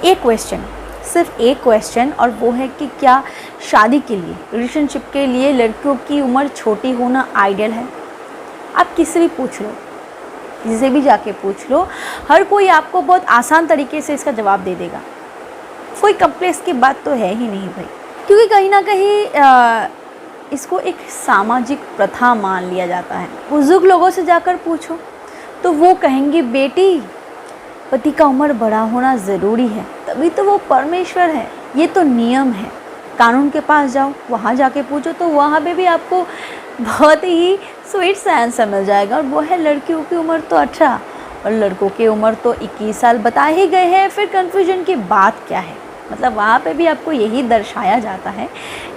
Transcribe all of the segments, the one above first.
एक क्वेश्चन, सिर्फ एक क्वेश्चन, और वो है कि क्या शादी के लिए, रिलेशनशिप के लिए लड़कियों की उम्र छोटी होना आइडियल है? आप किसी भी पूछ लो, जिसे भी जाके पूछ लो, हर कोई आपको बहुत आसान तरीके से इसका जवाब दे देगा। कोई कम्प्लेक्स की बात तो है ही नहीं भाई, क्योंकि कहीं ना कहीं इसको एक सामाजिक प्रथा मान लिया जाता है। बुजुर्ग लोगों से जाकर पूछो तो वो कहेंगे बेटी, पति का उम्र बड़ा होना ज़रूरी है, तभी तो वो परमेश्वर है, ये तो नियम है। कानून के पास जाओ, वहाँ जाके पूछो तो वहाँ पे भी आपको बहुत ही स्वीट सा आंसर मिल जाएगा, और वो है लड़कियों की उम्र तो 18 और लड़कों की उम्र तो 21 साल बता ही गए हैं। फिर कन्फ्यूजन की बात क्या है? मतलब वहाँ पे भी आपको यही दर्शाया जाता है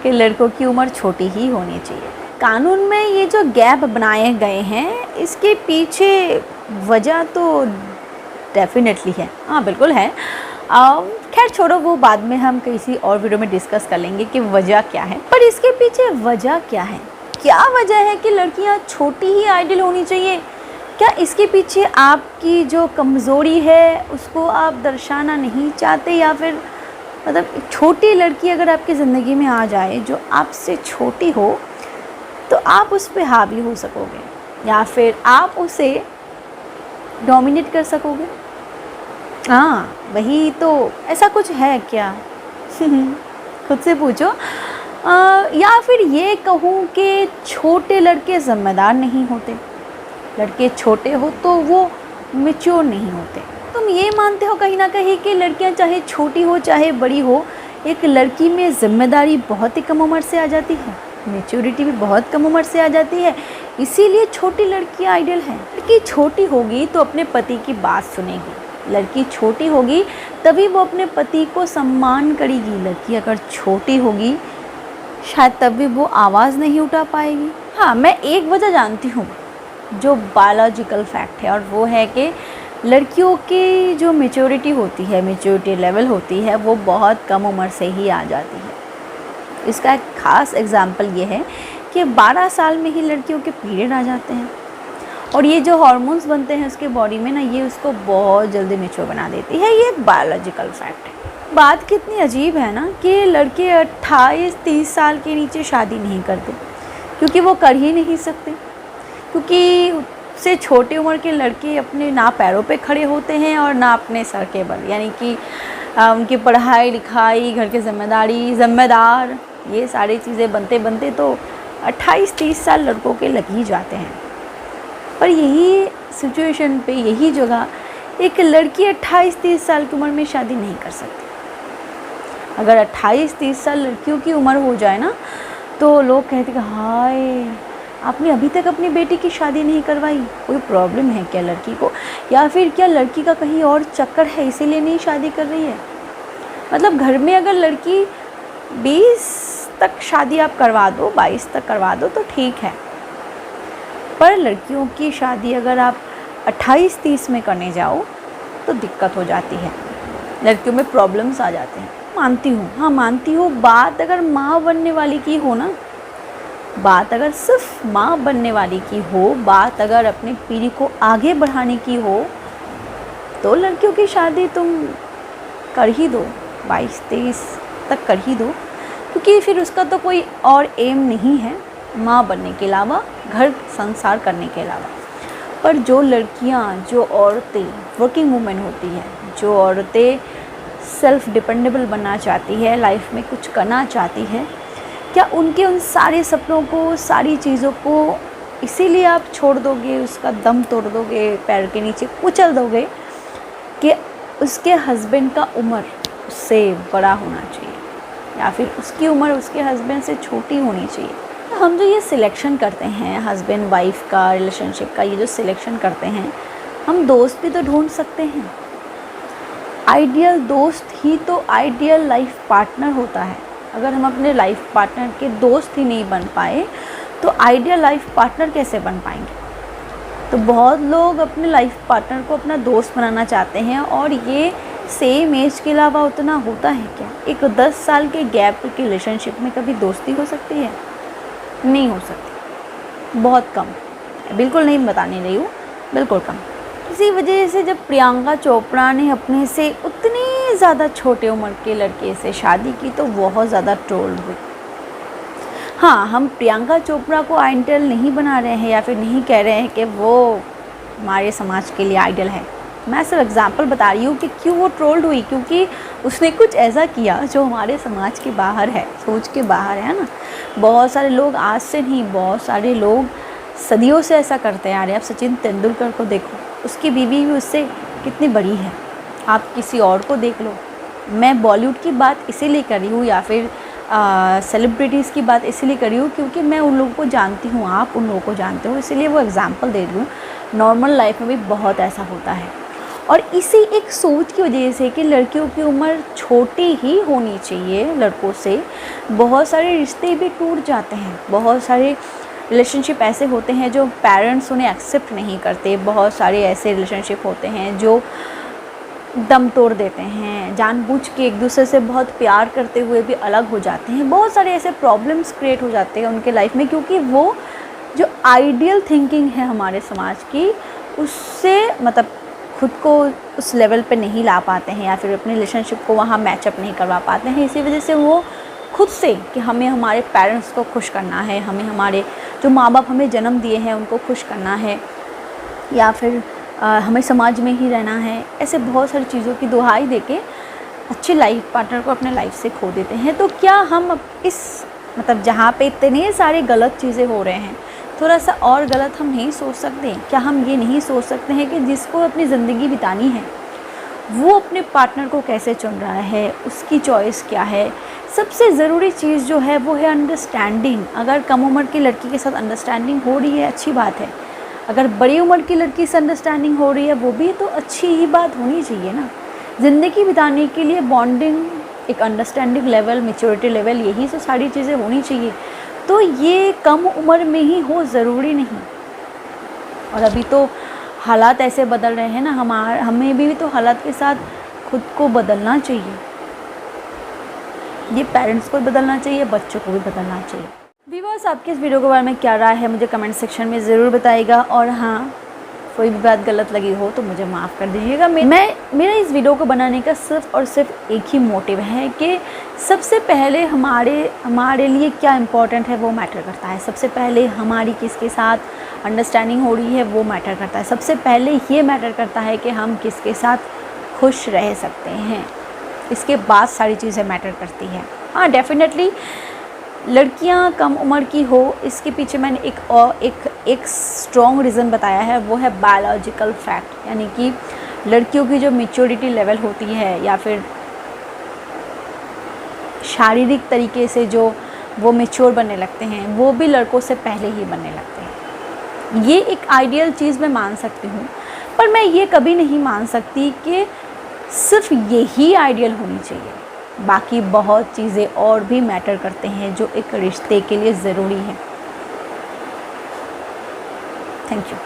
कि लड़कों की उम्र छोटी ही होनी चाहिए। कानून में ये जो गैप बनाए गए हैं, इसके पीछे वजह तो डेफिनेटली है, हाँ बिल्कुल है। खैर छोड़ो, वो बाद में हम किसी और वीडियो में डिस्कस कर लेंगे कि वजह क्या है। पर इसके पीछे वजह क्या है? क्या वजह है कि लड़कियां छोटी ही आइडियल होनी चाहिए? क्या इसके पीछे आपकी जो कमज़ोरी है उसको आप दर्शाना नहीं चाहते, या फिर मतलब एक छोटी लड़की अगर आपकी ज़िंदगी में आ जाए जो आपसे छोटी हो तो आप उस पर हावी हो सकोगे, या फिर आप उसे डोमिनेट कर सकोगे? हाँ वही तो, ऐसा कुछ है क्या? खुद से पूछो। या फिर ये कहूँ कि छोटे लड़के ज़िम्मेदार नहीं होते, लड़के छोटे हो तो वो मैच्योर नहीं होते। तुम ये मानते हो कहीं ना कहीं कि लड़कियां चाहे छोटी हो चाहे बड़ी हो, एक लड़की में ज़िम्मेदारी बहुत ही कम उम्र से आ जाती है, मैच्योरिटी भी बहुत कम उम्र से आ जाती है, इसीलिए छोटी लड़की आइडियल है। लड़की छोटी होगी तो अपने पति की बात सुनेगी, लड़की छोटी होगी तभी वो अपने पति को सम्मान करेगी। लड़की अगर छोटी होगी शायद तभी वो आवाज़ नहीं उठा पाएगी। हाँ, मैं एक वजह जानती हूँ जो बायोलॉजिकल फैक्ट है, और वो है कि लड़कियों की जो मैच्योरिटी होती है, मैच्योरिटी लेवल होती है, वो बहुत कम उम्र से ही आ जाती है। इसका एक ख़ास एग्जाम्पल ये है कि 12 साल में ही लड़कियों के पीरियड आ जाते हैं, और ये जो हार्मोन्स बनते हैं उसके बॉडी में ना, ये उसको बहुत जल्दी मैच्योर बना देती है। ये एक बायोलॉजिकल फैक्ट है। बात कितनी अजीब है ना कि लड़के 28-30 साल के नीचे शादी नहीं करते, क्योंकि वो कर ही नहीं सकते, क्योंकि उससे छोटे उम्र के लड़के अपने ना पैरों पे खड़े होते हैं और ना अपने सर के बल, यानी कि उनकी पढ़ाई लिखाई, घर की जिम्मेदार, ये सारी चीज़ें बनते बनते तो 28-30 साल लड़कों के लग ही जाते हैं। पर यही सिचुएशन पे, यही जगह एक लड़की 28-30 साल की उम्र में शादी नहीं कर सकती। अगर 28-30 साल लड़कियों की उम्र हो जाए ना, तो लोग कहते कि हाय, आपने अभी तक अपनी बेटी की शादी नहीं करवाई, कोई प्रॉब्लम है क्या लड़की को, या फिर क्या लड़की का कहीं और चक्कर है इसीलिए नहीं शादी कर रही है। मतलब घर में अगर लड़की 20 तक शादी आप करवा दो, 22 तक करवा दो तो ठीक है, पर लड़कियों की शादी अगर आप 28-30 में करने जाओ तो दिक्कत हो जाती है, लड़कियों में प्रॉब्लम्स आ जाते हैं। मानती हूँ, हाँ मानती हूँ, बात अगर माँ बनने वाली की हो ना, बात अगर सिर्फ माँ बनने वाली की हो, बात अगर अपनी पीढ़ी को आगे बढ़ाने की हो, तो लड़कियों की शादी तुम कर ही दो, 22-23 तक कर ही दो, क्योंकि फिर उसका तो कोई और एम नहीं है माँ बनने के अलावा, घर संसार करने के अलावा। पर जो लड़कियाँ, जो औरतें वर्किंग वूमेन होती हैं, जो औरतें सेल्फ डिपेंडेबल बनना चाहती है, लाइफ में कुछ करना चाहती है, क्या उनके उन सारे सपनों को, सारी चीज़ों को इसीलिए आप छोड़ दोगे, उसका दम तोड़ दोगे, पैर के नीचे कुचल दोगे कि उसके हस्बैंड का उम्र उससे बड़ा होना चाहिए, या फिर उसकी उम्र उसके हस्बैंड से छोटी होनी चाहिए? हम जो ये सिलेक्शन करते हैं हस्बैंड वाइफ का, रिलेशनशिप का, ये जो सिलेक्शन करते हैं, हम दोस्त भी तो ढूंढ सकते हैं। आइडियल दोस्त ही तो आइडियल लाइफ पार्टनर होता है। अगर हम अपने लाइफ पार्टनर के दोस्त ही नहीं बन पाए तो आइडियल लाइफ पार्टनर कैसे बन पाएंगे? तो बहुत लोग अपने लाइफ पार्टनर को अपना दोस्त बनाना चाहते हैं, और ये सेम एज के अलावा उतना होता है क्या? एक 10 साल के गैप के रिलेशनशिप में कभी दोस्ती हो सकती है? नहीं हो सकती, बहुत कम, बिल्कुल नहीं बताने रही हूँ, बिल्कुल कम। इसी वजह से जब प्रियंका चोपड़ा ने अपने से उतनी ज़्यादा छोटे उम्र के लड़के से शादी की तो बहुत ज़्यादा ट्रोल हुई। हाँ, हम प्रियंका चोपड़ा को आइडल नहीं बना रहे हैं या फिर नहीं कह रहे हैं कि वो हमारे समाज के लिए आइडल है। मैं सिर्फ एग्जांपल बता रही हूँ कि क्यों वो ट्रोल्ड हुई, क्योंकि उसने कुछ ऐसा किया जो हमारे समाज के बाहर है, सोच के बाहर है ना। बहुत सारे लोग आज से नहीं, बहुत सारे लोग सदियों से ऐसा करते आ रहे हैं। आप सचिन तेंदुलकर को देखो, उसकी बीवी भी उससे कितनी बड़ी है। आप किसी और को देख लो। मैं बॉलीवुड की बात इसीलिए कर रही हूँ या फिर सेलिब्रिटीज़ की बात इसीलिए कर रही हूँ क्योंकि मैं उन लोगों को जानती हूँ, आप उन लोगों को जानते हो, इसीलिए वो एग्जांपल दे रही हूँ। नॉर्मल लाइफ में भी बहुत ऐसा होता है और इसी एक सोच की वजह से कि लड़कियों की उम्र छोटी ही होनी चाहिए लड़कों से, बहुत सारे रिश्ते भी टूट जाते हैं। बहुत सारे रिलेशनशिप ऐसे होते हैं जो पेरेंट्स उन्हें एक्सेप्ट नहीं करते। बहुत सारे ऐसे रिलेशनशिप होते हैं जो दम तोड़ देते हैं, जानबूझ के एक दूसरे से बहुत प्यार करते हुए भी अलग हो जाते हैं। बहुत सारे ऐसे प्रॉब्लम्स क्रिएट हो जाते हैं उनके लाइफ में, क्योंकि वो जो आइडियल थिंकिंग है हमारे समाज की, उससे मतलब खुद को उस लेवल पे नहीं ला पाते हैं या फिर अपने रिलेशनशिप को वहाँ मैचअप नहीं करवा पाते हैं। इसी वजह से वो खुद से कि हमें हमारे पेरेंट्स को खुश करना है, हमें हमारे जो माँ बाप हमें जन्म दिए हैं उनको खुश करना है, या फिर हमें समाज में ही रहना है, ऐसे बहुत सारी चीज़ों की दुहाई देके अच्छे लाइफ पार्टनर को अपने लाइफ से खो देते हैं। तो क्या हम इस मतलब जहाँ पे इतने सारे गलत चीज़ें हो रहे हैं, थोड़ा सा और गलत हम नहीं सोच सकते? क्या हम ये नहीं सोच सकते हैं कि जिसको अपनी ज़िंदगी बितानी है वो अपने पार्टनर को कैसे चुन रहा है, उसकी चॉइस क्या है? सबसे ज़रूरी चीज़ जो है वो है अंडरस्टैंडिंग। अगर कम उम्र की लड़की के साथ अंडरस्टैंडिंग हो रही है, अच्छी बात है। अगर बड़ी उम्र की लड़की से अंडरस्टैंडिंग हो रही है, वो भी तो अच्छी ही बात होनी चाहिए ना। ज़िंदगी बिताने के लिए बॉन्डिंग, एक अंडरस्टैंडिंग लेवल, मैच्योरिटी लेवल, यही तो सारी चीज़ें होनी चाहिए। तो ये कम उम्र में ही हो, ज़रूरी नहीं। और अभी तो हालात ऐसे बदल रहे हैं ना, हमें भी तो हालात के साथ खुद को बदलना चाहिए। ये पेरेंट्स को बदलना चाहिए, बच्चों को भी बदलना चाहिए। व्यूअर्स, आपकी इस वीडियो के बारे में क्या राय है मुझे कमेंट सेक्शन में ज़रूर बताइएगा। और हाँ, कोई भी बात गलत लगी हो तो मुझे माफ़ कर दीजिएगा। मेरा इस वीडियो को बनाने का सिर्फ और सिर्फ एक ही मोटिव है कि सबसे पहले हमारे लिए क्या इम्पोर्टेंट है वो मैटर करता है। सबसे पहले हमारी किसके साथ अंडरस्टैंडिंग हो रही है वो मैटर करता है। सबसे पहले ये मैटर करता है कि हम किसके साथ खुश रह सकते हैं, इसके बाद सारी चीज़ें मैटर करती हैं। हाँ, डेफिनेटली लड़कियां कम उम्र की हो, इसके पीछे मैंने एक स्ट्रॉन्ग रीज़न बताया है, वो है बायोलॉजिकल फैक्ट। यानी कि लड़कियों की जो मैच्योरिटी लेवल होती है या फिर शारीरिक तरीके से जो वो मैच्योर बनने लगते हैं, वो भी लड़कों से पहले ही बनने लगते हैं। ये एक आइडियल चीज़ मैं मान सकती हूँ, पर मैं ये कभी नहीं मान सकती कि सिर्फ यही आइडियल होनी चाहिए। बाकी बहुत चीज़ें और भी मैटर करते हैं जो एक रिश्ते के लिए ज़रूरी है। Thank you.